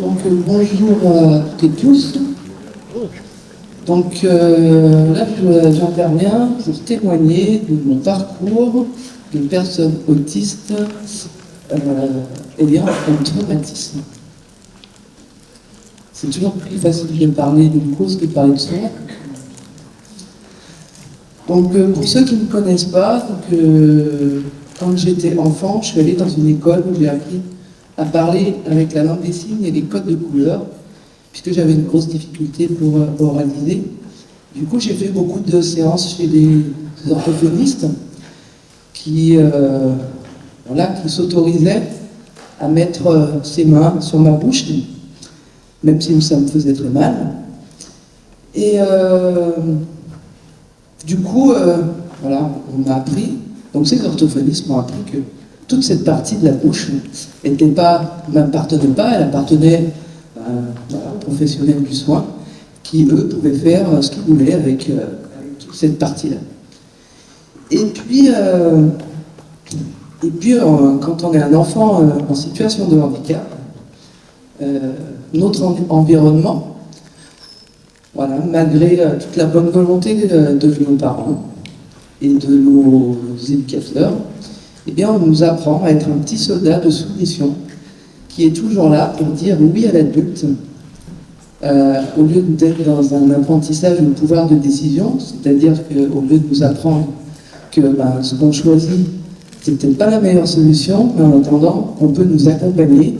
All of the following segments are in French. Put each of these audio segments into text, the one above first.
Donc bonjour à toutes et tous. Donc là j'interviens pour témoigner de mon parcours de personne autiste ayant un traumatisme. C'est toujours plus facile de parler d'une cause que de parler de soi. Donc pour ceux qui ne me connaissent pas, quand j'étais enfant, je suis allée dans une école où j'ai appris à parler avec la langue des signes et les codes de couleurs, puisque j'avais une grosse difficulté pour oraliser. Du coup, j'ai fait beaucoup de séances chez des orthophonistes qui s'autorisaient à mettre ses mains sur ma bouche, même si ça me faisait très mal. Et du coup, on m'a appris, donc ces orthophonistes m'ont appris que toute cette partie de la bouche m'appartenait pas, elle appartenait à un professionnel du soin qui, eux, pouvaient faire ce qu'ils voulaient avec toute cette partie-là. Et puis, quand on est un enfant en situation de handicap, notre environnement, malgré toute la bonne volonté de nos parents et de nos éducateurs, eh bien, on nous apprend à être un petit soldat de soumission qui est toujours là pour dire oui à l'adulte, au lieu d'être dans un apprentissage de pouvoir de décision, c'est-à-dire qu'au lieu de nous apprendre que ce qu'on choisit, c'est peut-être pas la meilleure solution, mais en attendant, on peut nous accompagner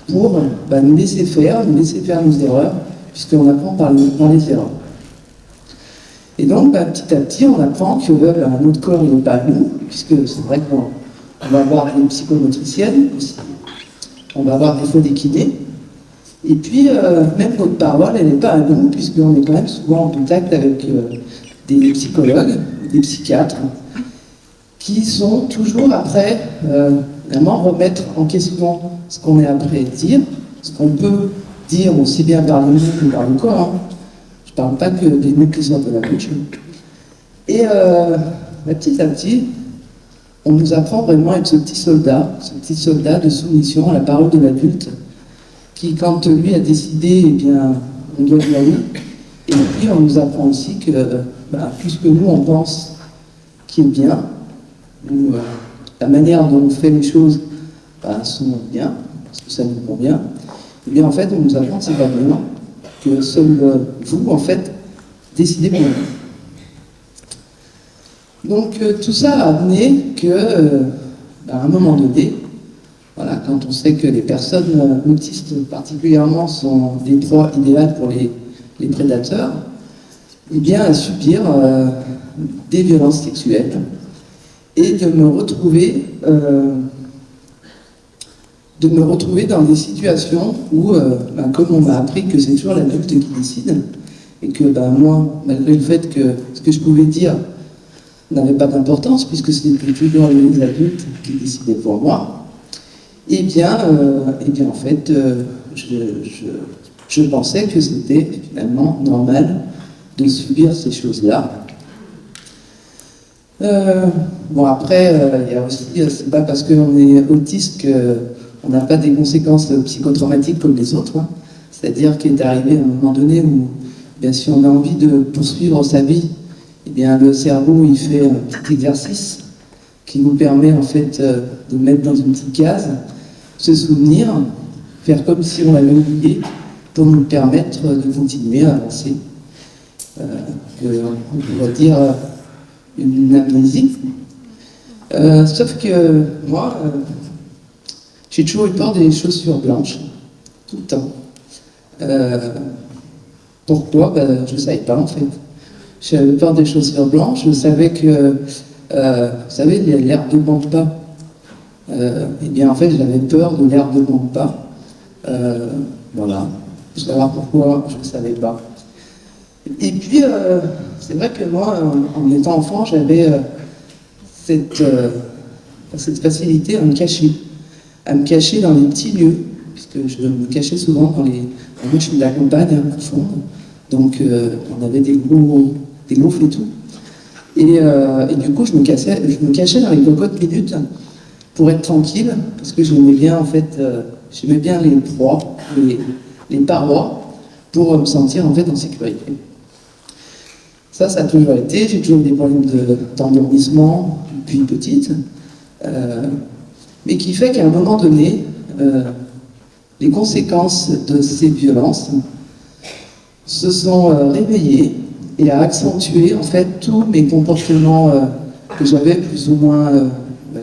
pour nous laisser faire nos erreurs, puisqu'on apprend par les erreurs. Et donc, petit à petit, on apprend que notre corps n'est pas nous, puisque c'est vrai qu'on va avoir une psychomotricienne aussi, on va avoir des fois des kinés, et puis même notre parole, elle n'est pas à nous, puisqu'on est quand même souvent en contact avec des psychologues, des psychiatres, qui sont toujours après vraiment remettre en question ce qu'on est après dire, ce qu'on peut dire aussi bien par le nez que par le corps. Je ne parle pas que des mots qui sortent de la bouche. Et petit à petit, on nous apprend vraiment à être ce petit soldat de soumission à la parole de l'adulte, qui, quand lui a décidé, eh bien, on doit dire oui. Et puis, on nous apprend aussi que, puisque nous, on pense qu'il est bien, ou la manière dont on fait les choses sont bien, parce que ça nous convient, et bien, en fait, on nous apprend que c'est pas bien, que seul vous, en fait, décidez pour vous. Donc, tout ça a amené que, à un moment donné, quand on sait que les personnes autistes particulièrement sont des proies idéales pour les prédateurs, eh bien, à subir des violences sexuelles et de me retrouver dans des situations où, comme on m'a appris que c'est toujours l'adulte qui décide, et que moi, malgré le fait que ce que je pouvais dire n'avait pas d'importance, puisque c'était toujours les adultes qui décidaient pour moi, eh bien en fait, je pensais que c'était finalement normal de subir ces choses-là. Après, il y a aussi, c'est pas parce qu'on est autiste qu'on n'a pas des conséquences psychotraumatiques comme les autres. C'est-à-dire qu'il est arrivé à un moment donné où, bien, si on a envie de poursuivre sa vie, eh bien, le cerveau, il fait un petit exercice qui nous permet, en fait, de mettre dans une petite case, se souvenir, faire comme si on l'avait oublié, pour nous permettre de continuer à avancer. On pourrait dire une amnésie. Sauf que moi, j'ai toujours eu peur des chaussures blanches, tout le temps. Pourquoi? Je ne savais pas, en fait. J'avais peur des chaussures blanches, je savais que, vous savez, l'herbe ne manque pas. Eh bien, en fait, j'avais peur de l'herbe ne manque pas. Pour savoir pourquoi, je ne savais pas. Et puis, c'est vrai que moi, en étant enfant, j'avais cette facilité à me cacher dans les petits lieux, puisque je me cachais souvent dans les... Moi, je suis de la campagne, profonde, donc on avait des gros flétous. Et du coup, je me cachais dans les cocottes minutes pour être tranquille, parce que j'aimais bien, en fait, j'aimais bien les proies, les parois, pour me sentir en fait en sécurité. Ça a toujours été. J'ai toujours eu des problèmes d'endormissement depuis petite, mais qui fait qu'à un moment donné, les conséquences de ces violences se sont réveillées et a accentué en fait tous mes comportements que j'avais plus ou moins, on va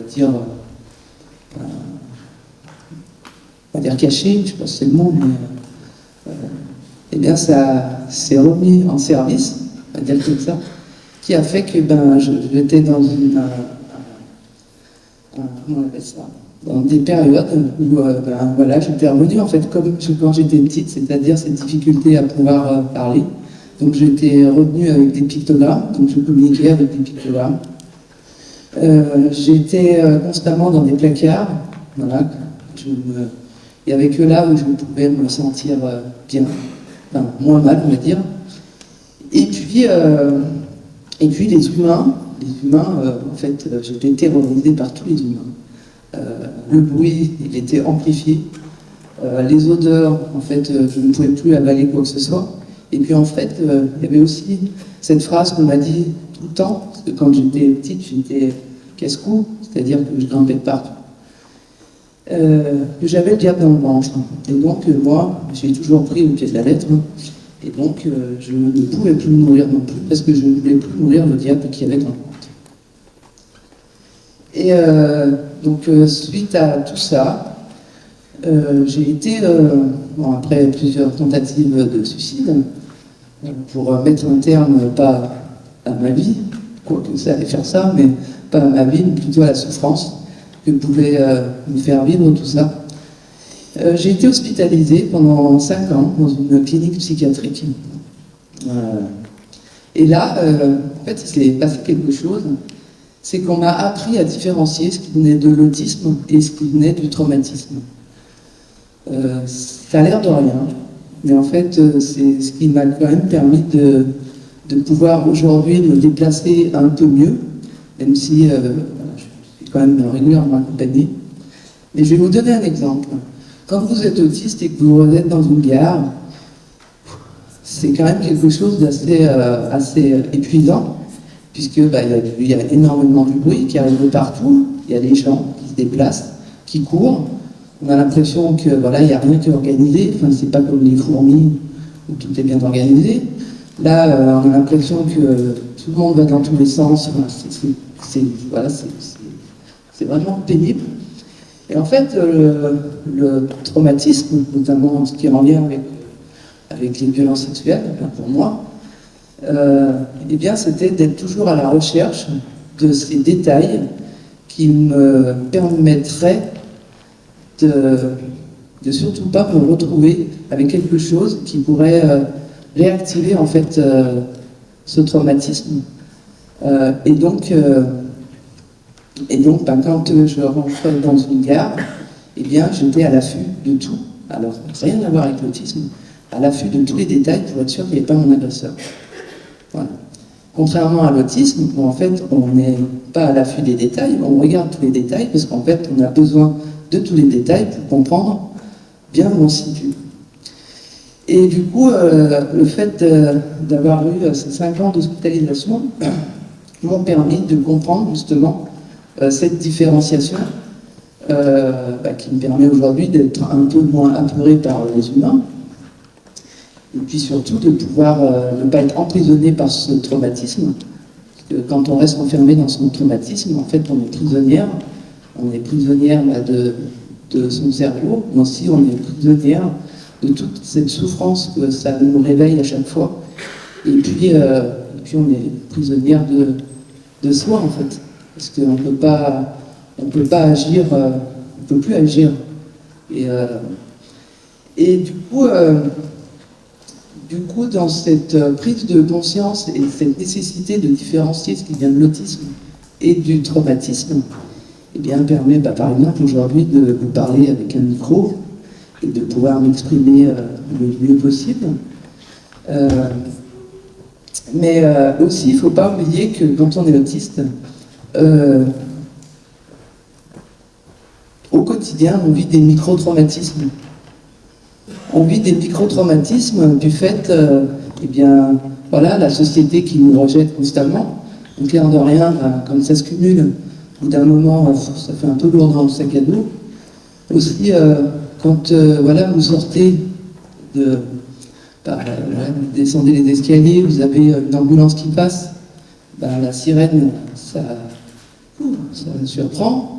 dire cachés, je ne sais pas si c'est le mot, mais eh bien ça s'est remis en service, on va dire comme ça, qui a fait que j'étais dans comment on appelle ça, dans des périodes où voilà, j'étais revenue en fait comme quand j'étais petite, c'est-à-dire cette difficulté à pouvoir parler. Donc j'étais revenue avec des pictogrammes, donc je communiquais avec des pictogrammes. J'étais constamment dans des placards, voilà. Il n'y avait que là où je pouvais me sentir bien, enfin, moins mal, on va dire. Et puis les humains, en fait, j'étais terrorisée par tous les humains. Le bruit, il était amplifié. Les odeurs, en fait, je ne pouvais plus avaler quoi que ce soit. Et puis en fait, il y avait aussi cette phrase qu'on m'a dit tout le temps, parce que quand j'étais petite, j'étais casse-cou, c'est-à-dire que je grimpais de partout. Que j'avais le diable dans le ventre. Et donc moi, j'ai toujours pris au pied de la lettre. Et donc je ne pouvais plus mourir non plus, parce que je ne voulais plus mourir le diable qui avait dans le ventre. Et donc suite à tout ça, j'ai été, après plusieurs tentatives de suicide, pour mettre un terme, pas à ma vie, quoique ça allait faire ça, mais pas à ma vie, mais plutôt à la souffrance que pouvait me faire vivre tout ça. J'ai été hospitalisée pendant 5 ans dans une clinique psychiatrique. Et là, en fait, il s'est passé quelque chose, c'est qu'on m'a appris à différencier ce qui venait de l'autisme et ce qui venait du traumatisme. Ça a l'air de rien, mais en fait, c'est ce qui m'a quand même permis de pouvoir aujourd'hui me déplacer un peu mieux, même si je suis quand même régulièrement accompagnée. Mais je vais vous donner un exemple. Quand vous êtes autiste et que vous êtes dans une gare, c'est quand même quelque chose d'assez assez épuisant, puisque il y a énormément de bruit qui arrive de partout, il y a des gens qui se déplacent, qui courent. On a l'impression que voilà, il n'y a rien qui est organisé, enfin, c'est pas comme les fourmis où tout est bien organisé. Là, on a l'impression que tout le monde va dans tous les sens. Enfin, c'est vraiment pénible. Et en fait, le traumatisme, notamment ce qui est en lien avec les violences sexuelles, pour moi, eh bien, c'était d'être toujours à la recherche de ces détails qui me permettraient de surtout pas me retrouver avec quelque chose qui pourrait réactiver en fait ce traumatisme. Et donc quand je rentrais dans une gare, eh bien, j'étais à l'affût de tout. Alors, rien à voir avec l'autisme, à l'affût de tous les détails pour être sûr qu'il n'y ait pas mon agresseur. Voilà. Contrairement à l'autisme, où en fait, on n'est pas à l'affût des détails, on regarde tous les détails parce qu'en fait, on a besoin de tous les détails pour comprendre bien où on se situe. Et du coup, le fait d'avoir eu ces 5 ans d'hospitalisation m'ont permis de comprendre justement cette différenciation qui me permet aujourd'hui d'être un peu moins apeuré par les humains, et puis surtout de pouvoir ne pas être emprisonné par ce traumatisme. Parce que quand on reste enfermé dans son traumatisme, en fait, on est prisonnière de son cerveau, mais aussi on est prisonnière de toute cette souffrance que ça nous réveille à chaque fois. Et puis on est prisonnière de soi, en fait. Parce qu'on ne peut pas agir, on ne peut plus agir. Et du coup, dans cette prise de conscience et cette nécessité de différencier ce qui vient de l'autisme et du traumatisme, eh bien, permet, par exemple, aujourd'hui de vous parler avec un micro et de pouvoir m'exprimer le mieux possible. Mais aussi, il ne faut pas oublier que quand on est autiste, au quotidien, quotidien, on vit des micro-traumatismes. On vit des micro-traumatismes du fait, eh bien, voilà, la société qui nous rejette constamment. Donc, l'air de rien, ben, comme ça se cumule, au bout d'un moment, ça fait un peu lourd dans le sac à dos. Aussi, quand voilà, vous sortez voilà, vous descendez les escaliers, vous avez une ambulance qui passe, ben, la sirène, ça surprend.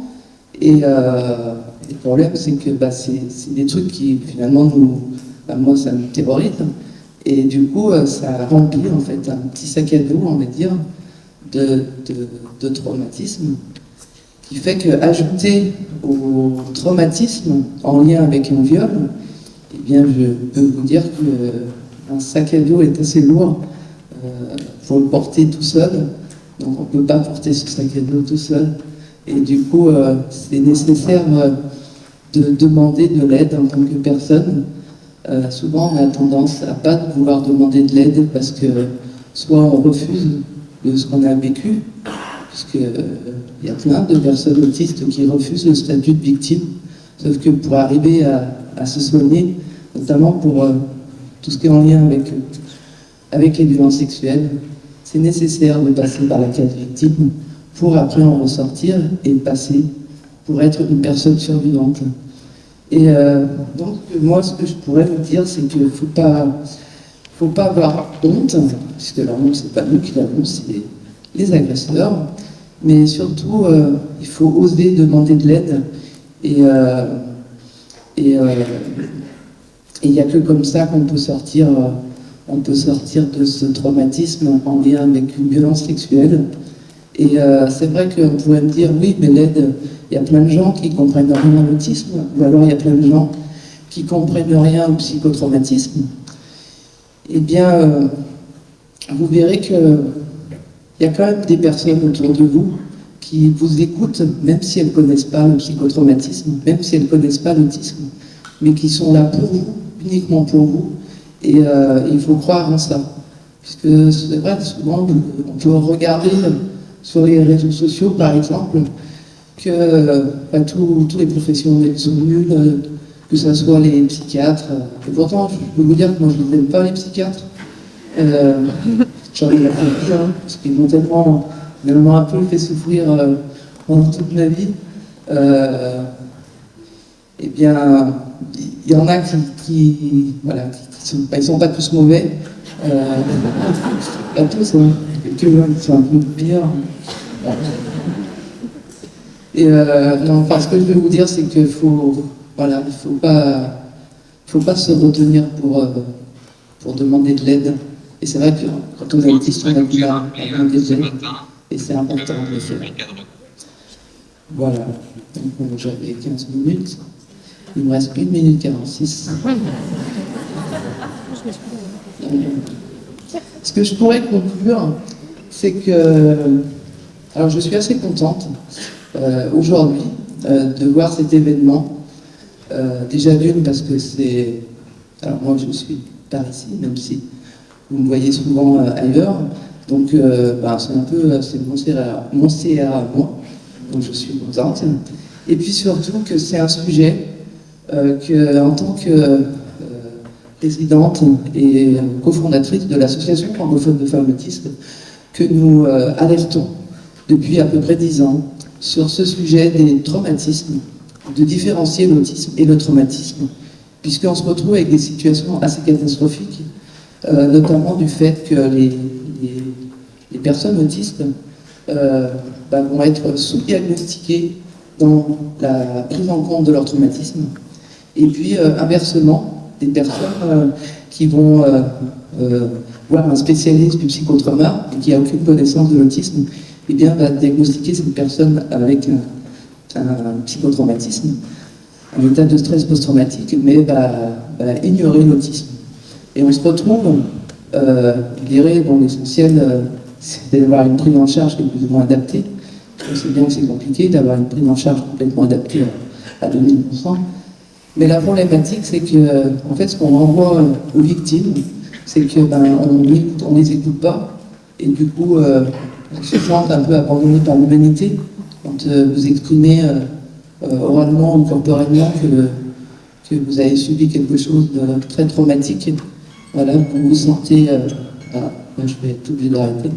Et le problème, c'est que bah, c'est des trucs qui, finalement, moi, ça me terrorise. Et du coup, ça remplit, en fait, un petit sac à dos, on va dire, de traumatisme, qui fait qu'ajouté au traumatisme en lien avec un viol, eh bien, je peux vous dire qu'un sac à dos est assez lourd pour le porter tout seul. Donc, on ne peut pas porter ce sac à dos tout seul. Et du coup, c'est nécessaire de demander de l'aide en tant que personne. Souvent, on a tendance à ne pas vouloir demander de l'aide parce que soit on refuse de ce qu'on a vécu, puisqu'il y a plein de personnes autistes qui refusent le statut de victime, sauf que pour arriver à se soigner, notamment pour tout ce qui est en lien avec les violences sexuelles, c'est nécessaire de passer par la case victime pour après en ressortir et passer pour être une personne survivante. Et donc, moi, ce que je pourrais vous dire, c'est qu'il ne faut pas avoir honte, puisque la honte, c'est pas nous qui l'avons, c'est les agresseurs, mais surtout, il faut oser demander de l'aide, et il n'y a que comme ça qu'on peut sortir de ce traumatisme en lien avec une violence sexuelle. Et c'est vrai qu'on pourrait me dire, oui, mais l'aide, il y a plein de gens qui comprennent rien à l'autisme, ou alors il y a plein de gens qui comprennent rien au psychotraumatisme. Eh bien, vous verrez qu'il y a quand même des personnes autour de vous qui vous écoutent, même si elles ne connaissent pas le psychotraumatisme, même si elles ne connaissent pas l'autisme, mais qui sont là pour vous, uniquement pour vous, et il faut croire en ça. Puisque c'est vrai, souvent, on peut regarder sur les réseaux sociaux, par exemple, que tous les professionnels sont nuls, que ce soit les psychiatres. Et pourtant, je peux vous dire que moi, je n'aime pas les psychiatres. J'en ai la pire, parce qu'ils m'ont tellement un peu fait souffrir pendant toute ma vie. Eh bien, il y en a qui sont pas tous mauvais. Pas tous, hein. Quelques-uns qui sont un peu pires. Et non, enfin, ce que je veux vous dire, c'est qu'il faut pas se retenir pour demander de l'aide. Et c'est vrai que quand on est autiste, on a du mal à demander de l'aide. Et c'est important de le faire. Voilà. Donc, j'avais 15 minutes. Il me reste 1 minute 46. Ce que je pourrais conclure, c'est que... Alors, je suis assez contente aujourd'hui de voir cet événement. Déjà d'une, parce que c'est... Alors, moi, je suis par ici, même si vous me voyez souvent ailleurs. Donc, c'est un peu... c'est mon CA à moi. Donc, je suis contente. Et puis, surtout, que c'est un sujet que, en tant que présidente et cofondatrice de l'association francophone de femmes autistes, que nous alertons depuis à peu près 10 ans sur ce sujet des traumatismes, de différencier l'autisme et le traumatisme, puisqu'on se retrouve avec des situations assez catastrophiques, notamment du fait que les personnes autistes vont être sous-diagnostiquées dans la prise en compte de leur traumatisme, et puis inversement, des personnes qui vont voir un spécialiste du psychotrauma et qui n'a aucune connaissance de l'autisme, eh bien, va diagnostiquer cette personne avec un psychotraumatisme, un état de stress post-traumatique, mais va ignorer l'autisme. Et on se retrouve, je dirais, l'essentiel, c'est d'avoir une prise en charge qui est plus ou moins adaptée. On sait bien que c'est compliqué d'avoir une prise en charge complètement adaptée à 2000%. Mais la problématique, c'est que, en fait, ce qu'on renvoie aux victimes, c'est que on les écoute pas, et du coup, on se sent un peu abandonné par l'humanité quand vous exprimez oralement ou corporellement que vous avez subi quelque chose de très traumatique. Voilà, vous vous sentez, je vais être obligé d'arrêter,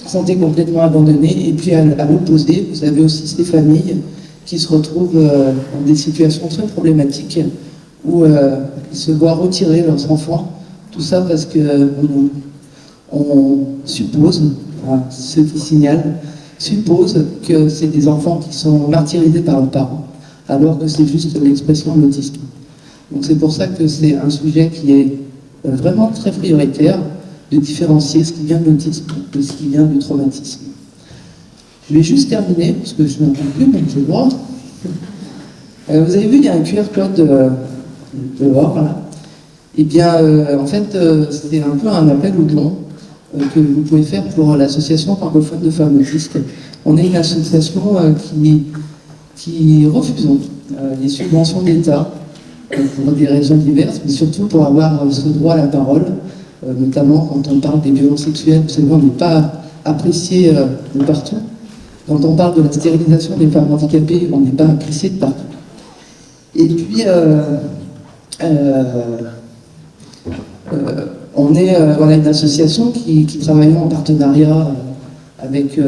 sentez complètement abandonné. Et puis à l'opposé, vous avez aussi ces familles qui se retrouvent dans des situations très problématiques où ils se voient retirer leurs enfants. Tout ça parce que on suppose, ceux qui signalent, supposent que c'est des enfants qui sont martyrisés par leurs parents, alors que c'est juste l'expression de l'autisme. Donc c'est pour ça que c'est un sujet qui est vraiment très prioritaire, de différencier ce qui vient de l'autisme de ce qui vient du traumatisme. Je vais juste terminer, parce que je n'en peux plus, donc j'ai le droit. Vous avez vu, il y a un QR code dehors, là. Eh bien, en fait, c'est un peu un appel au don que vous pouvez faire pour l'association francophone de femmes autistes. On est une association qui refuse les subventions d'État pour des raisons diverses, mais surtout pour avoir ce droit à la parole, notamment quand on parle des violences sexuelles. Vous savez, on n'est pas apprécié de partout. Quand on parle de la stérilisation des femmes handicapées, on n'est pas apprécié de partout. Et puis, on est une association qui travaille en partenariat avec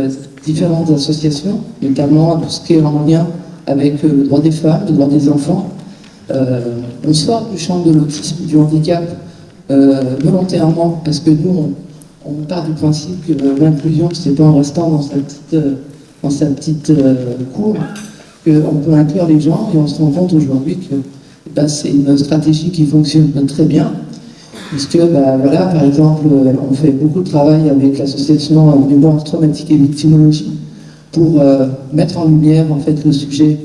différentes associations, notamment tout ce qui est en lien avec le droit des femmes, le droit des enfants. On sort du champ de l'autisme, du handicap, volontairement, parce que nous, on part du principe que l'inclusion, c'est pas en restant dans sa petite cour, qu'on peut inclure les gens, et on se rend compte aujourd'hui que c'est une stratégie qui fonctionne très bien, puisque, voilà, par exemple, on fait beaucoup de travail avec l'association Mémoire traumatique et victimologie pour mettre en lumière, en fait, le sujet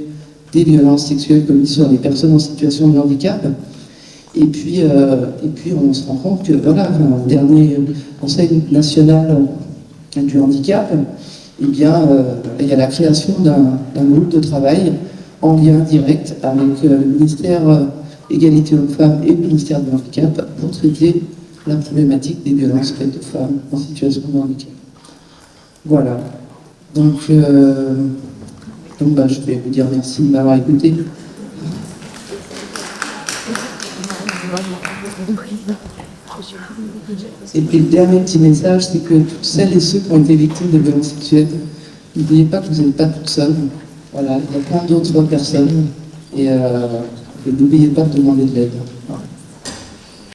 des violences sexuelles commises sur les personnes en situation de handicap. Et puis on se rend compte que, voilà, le dernier Conseil national du handicap, eh bien, il y a la création d'un groupe de travail en lien direct avec le ministère Égalité hommes-femmes et le ministère du handicap pour traiter la problématique des violences faites aux femmes en situation de handicap. Voilà. Donc, je vais vous dire merci de m'avoir écouté. Et puis le dernier petit message, c'est que toutes celles et ceux qui ont été victimes de violences sexuelles, n'oubliez pas que vous n'êtes pas toutes seules. Voilà, il y a plein d'autres personnes et n'oubliez pas de demander de l'aide. Voilà.